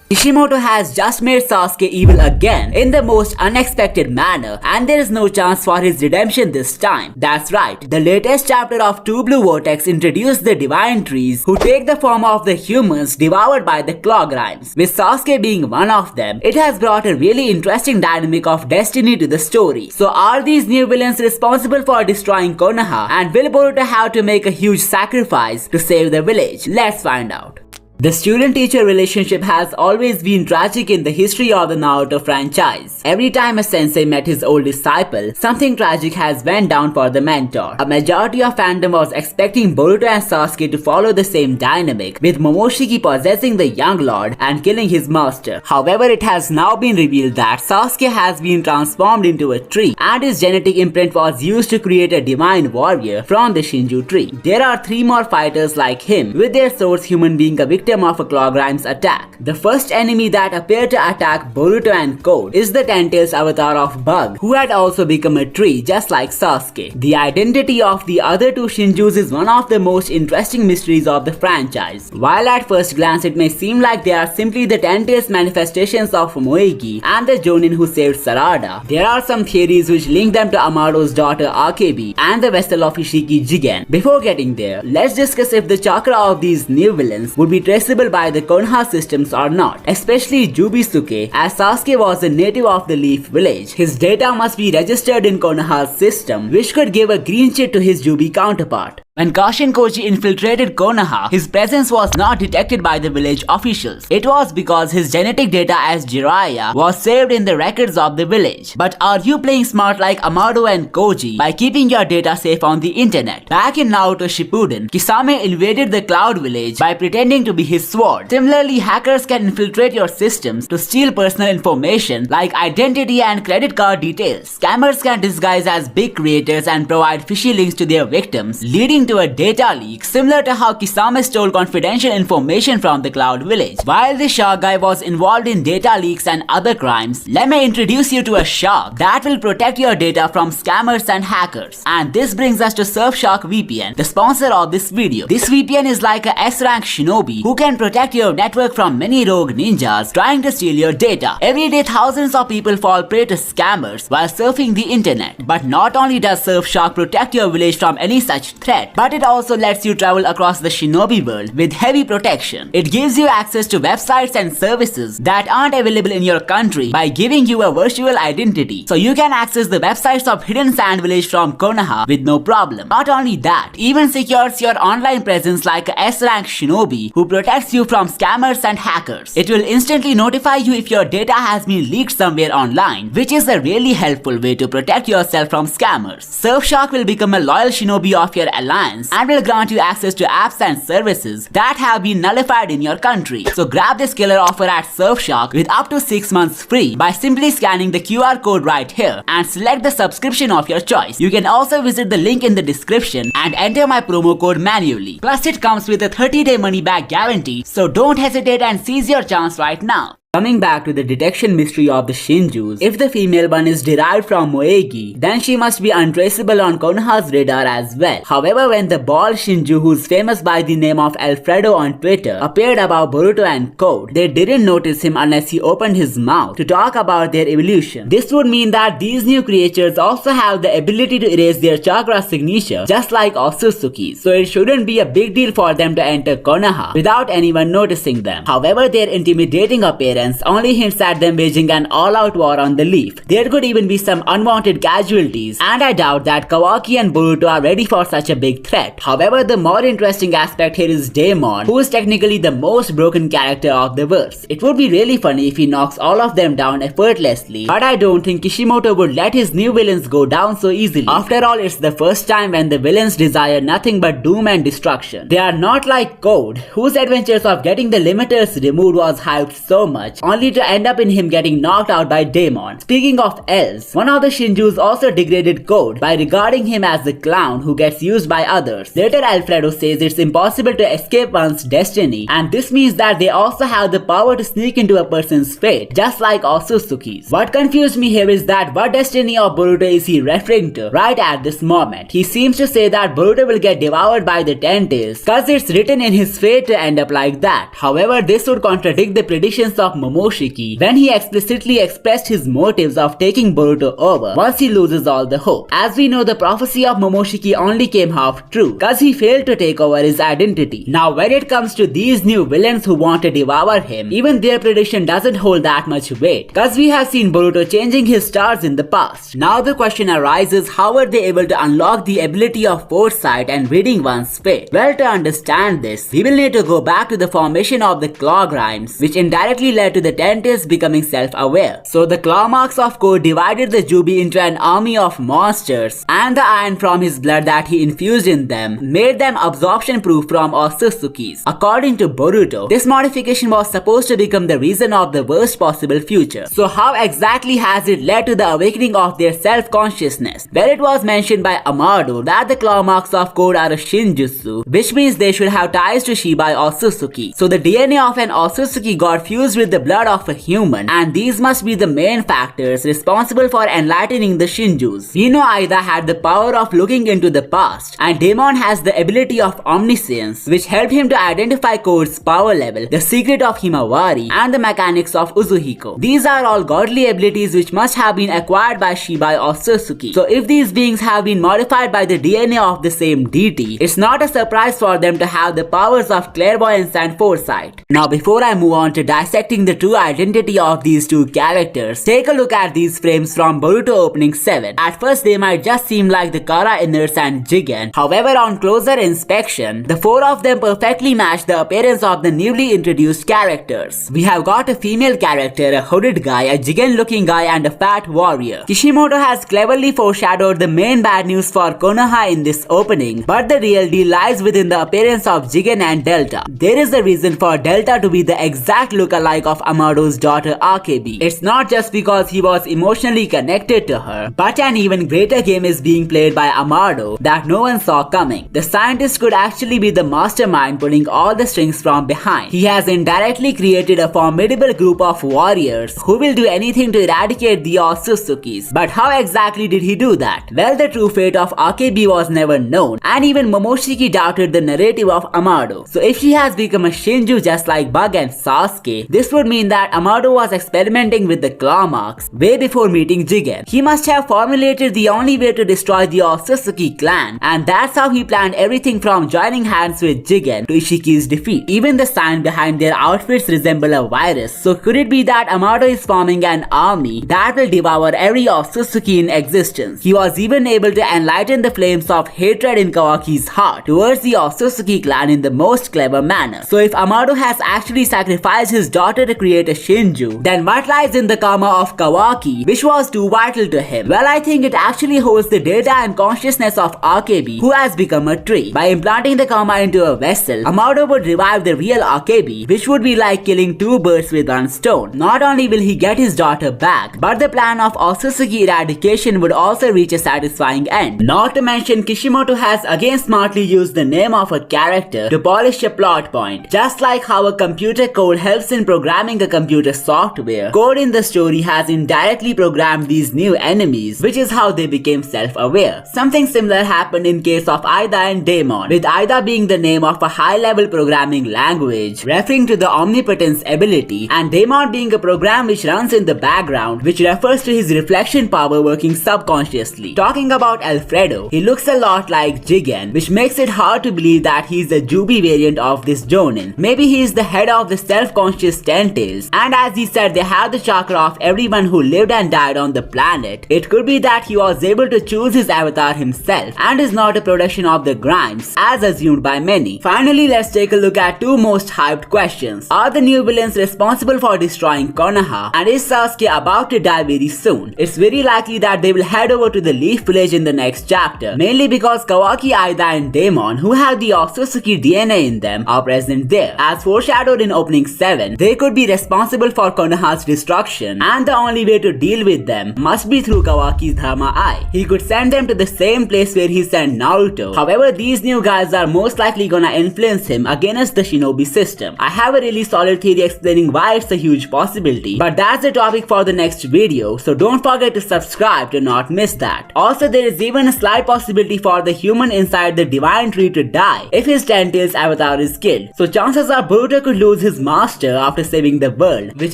Kishimoto has just made Sasuke evil again in the most unexpected manner, and there is no chance for his redemption this time. That's right, the latest chapter of Two Blue Vortex introduced the divine trees who take the form of the humans devoured by the claw grinds, with Sasuke being one of them. It has brought a really interesting dynamic of destiny to the story. So are these new villains responsible for destroying Konoha, and will Boruto have to make a huge sacrifice to save the village? Let's find out. The student-teacher relationship has always been tragic in the history of the Naruto franchise. Every time a sensei met his old disciple, something tragic has went down for the mentor. A majority of fandom was expecting Boruto and Sasuke to follow the same dynamic, with Momoshiki possessing the young lord and killing his master. However, it has now been revealed that Sasuke has been transformed into a tree, and his genetic imprint was used to create a divine warrior from the Shinju tree. There are 3 more fighters like him, with their swords human being a victim of a claw grind's attack. The first enemy that appeared to attack Boruto and Code is the Ten-Tails avatar of Bug, who had also become a tree just like Sasuke. The identity of the other 2 Shinjus is one of the most interesting mysteries of the franchise. While at first glance it may seem like they are simply the Ten-Tails manifestations of Moegi and the Jonin who saved Sarada, there are some theories which link them to Amado's daughter Akebi and the vessel of Ishiki Jigen. Before getting there, let's discuss if the chakra of these new villains would be traceable by the Konoha systems or not, especially Jubisuke, as Sasuke was a native of the Leaf village. His data must be registered in Konoha's system, which could give a green chip to his Jubi counterpart. When Kashin Koji infiltrated Konoha, his presence was not detected by the village officials. It was because his genetic data as Jiraiya was saved in the records of the village. But are you playing smart like Amado and Koji by keeping your data safe on the internet? Back in Naruto Shippuden, Kisame invaded the Cloud village by pretending to be his sword. Similarly, hackers can infiltrate your systems to steal personal information like identity and credit card details. Scammers can disguise as big creators and provide fishy links to their victims, leading to a data leak similar to how Kisame stole confidential information from the Cloud village. While the shark guy was involved in data leaks and other crimes, let me introduce you to a shark that will protect your data from scammers and hackers. And this brings us to Surfshark VPN, the sponsor of this video. This VPN is like a S-rank shinobi who can protect your network from many rogue ninjas trying to steal your data. Every day thousands of people fall prey to scammers while surfing the internet. But not only does Surfshark protect your village from any such threat, but it also lets you travel across the shinobi world with heavy protection. It gives you access to websites and services that aren't available in your country by giving you a virtual identity. So you can access the websites of Hidden Sand Village from Konoha with no problem. Not only that, even secures your online presence like a S-rank shinobi who protects you from scammers and hackers. It will instantly notify you if your data has been leaked somewhere online, which is a really helpful way to protect yourself from scammers. Surfshark will become a loyal shinobi of your alliance and will grant you access to apps and services that have been nullified in your country. So grab this killer offer at Surfshark with up to 6 months free by simply scanning the QR code right here and select the subscription of your choice. You can also visit the link in the description and enter my promo code manually. Plus it comes with a 30-day money-back guarantee, so don't hesitate and seize your chance right now. Coming back to the detection mystery of the Shinjus, if the female one is derived from Moegi, then she must be untraceable on Konoha's radar as well. However, when the bald Shinju, who's famous by the name of Alfredo on Twitter, appeared above Boruto and Code, they didn't notice him unless he opened his mouth to talk about their evolution. This would mean that these new creatures also have the ability to erase their chakra signature, just like Otsutsuki, so it shouldn't be a big deal for them to enter Konoha without anyone noticing them. However, their intimidating appearance only hints at them waging an all-out war on the Leaf. There could even be some unwanted casualties, and I doubt that Kawaki and Boruto are ready for such a big threat. However, the more interesting aspect here is Daemon, who is technically the most broken character of the verse. It would be really funny if he knocks all of them down effortlessly, but I don't think Kishimoto would let his new villains go down so easily. After all, it's the first time when the villains desire nothing but doom and destruction. They are not like Code, whose adventures of getting the limiters removed was hyped so much, only to end up in him getting knocked out by Daemon. Speaking of else, one of the Shinjus also degraded Code by regarding him as the clown who gets used by others. Later, Alfredo says it's impossible to escape one's destiny, and this means that they also have the power to sneak into a person's fate, just like Otsutsuki's. What confused me here is that what destiny of Boruto is he referring to right at this moment? He seems to say that Boruto will get devoured by the Ten-Tails, cause it's written in his fate to end up like that. However, this would contradict the predictions of Momoshiki when he explicitly expressed his motives of taking Boruto over once he loses all the hope. As we know, the prophecy of Momoshiki only came half true cause he failed to take over his identity. Now when it comes to these new villains who want to devour him, even their prediction doesn't hold that much weight cause we have seen Boruto changing his stars in the past. Now the question arises, how were they able to unlock the ability of foresight and reading one's fate? Well, to understand this, we will need to go back to the formation of the claw grinds, which indirectly led to the Tentails becoming self-aware. So the claw marks of Code divided the Jubi into an army of monsters, and the iron from his blood that he infused in them made them absorption proof from Otsutsuki's. According to Boruto, this modification was supposed to become the reason of the worst possible future. So how exactly has it led to the awakening of their self-consciousness? Well, it was mentioned by Amado that the claw marks of Code are a shinjutsu, which means they should have ties to Shibai Otsutsuki. So the DNA of an Otsutsuki got fused with the blood of a human, and these must be the main factors responsible for enlightening the Shinjus. We know Aida had the power of looking into the past, and Daemon has the ability of omniscience, which helped him to identify Code's power level, the secret of Himawari, and the mechanics of Uzuhiko. These are all godly abilities which must have been acquired by Shibai Otsutsuki. So if these beings have been modified by the DNA of the same deity, it's not a surprise for them to have the powers of clairvoyance and foresight. Now before I move on to dissecting the true identity of these two characters, take a look at these frames from Boruto opening 7. At first they might just seem like the Kara Inners and Jigen. However, on closer inspection, the four of them perfectly match the appearance of the newly introduced characters. We have got a female character, a hooded guy, a Jigen looking guy, and a fat warrior. Kishimoto has cleverly foreshadowed the main bad news for Konoha in this opening, but the real deal lies within the appearance of Jigen and Delta. There is a reason for Delta to be the exact look-alike of Amado's daughter Akebi. It's not just because he was emotionally connected to her, but an even greater game is being played by Amado that no one saw coming. The scientist could actually be the mastermind pulling all the strings from behind. He has indirectly created a formidable group of warriors who will do anything to eradicate the Otsutsukis. But how exactly did he do that? Well, the true fate of Akebi was never known, and even Momoshiki doubted the narrative of Amado. So if she has become a Shinju just like Bug and Sasuke, this would mean that Amado was experimenting with the claw marks way before meeting Jigen. He must have formulated the only way to destroy the Otsutsuki clan, and that's how he planned everything from joining hands with Jigen to Ishiki's defeat. Even the sign behind their outfits resemble a virus, so could it be that Amado is forming an army that will devour every Otsutsuki in existence? He was even able to enlighten the flames of hatred in Kawaki's heart towards the Otsutsuki clan in the most clever manner. So if Amado has actually sacrificed his daughter to create a Shinju, then what lies in the karma of Kawaki, which was too vital to him? Well, I think it actually holds the data and consciousness of Akebi, who has become a tree. By implanting the karma into a vessel, Amado would revive the real Akebi, which would be like killing two birds with one stone. Not only will he get his daughter back, but the plan of Otsutsuki eradication would also reach a satisfying end. Not to mention, Kishimoto has again smartly used the name of a character to polish a plot point. Just like how a computer code helps in programming a computer software, Code in the story has indirectly programmed these new enemies, which is how they became self-aware. Something similar happened in case of Aida and Daemon, with Aida being the name of a high-level programming language referring to the omnipotence ability, and Daemon being a program which runs in the background which refers to his reflection power working subconsciously. Talking about Alfredo, he looks a lot like Jigen, which makes it hard to believe that he's the Jubi variant of this Jonin. Maybe he is the head of the self-conscious Tentails, and as he said they have the chakra of everyone who lived and died on the planet. It could be that he was able to choose his avatar himself and is not a production of the Grimes as assumed by many. Finally, let's take a look at two most hyped questions. Are the new villains responsible for destroying Konoha, and is Sasuke about to die very soon? It's very likely that they will head over to the Leaf Village in the next chapter, mainly because Kawaki, Aida and Daemon, who have the Otsutsuki DNA in them, are present there. As foreshadowed in opening 7, they could be responsible for Konoha's destruction, and the only way to deal with them must be through Kawaki's Dharma Eye. He could send them to the same place where he sent Naruto. However, these new guys are most likely gonna influence him against the shinobi system. I have a really solid theory explaining why it's a huge possibility, but that's the topic for the next video, so don't forget to subscribe to not miss that. Also, there is even a slight possibility for the human inside the divine tree to die if his Tentails avatar is killed. So chances are Boruto could lose his master after saving saving the world, which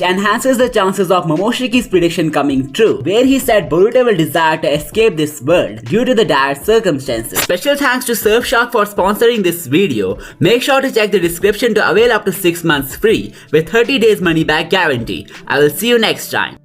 enhances the chances of Momoshiki's prediction coming true, where he said Boruto will desire to escape this world due to the dire circumstances. Special thanks to Surfshark for sponsoring this video. Make sure to check the description to avail up to 6 months free with 30 days money back guarantee. I will see you next time.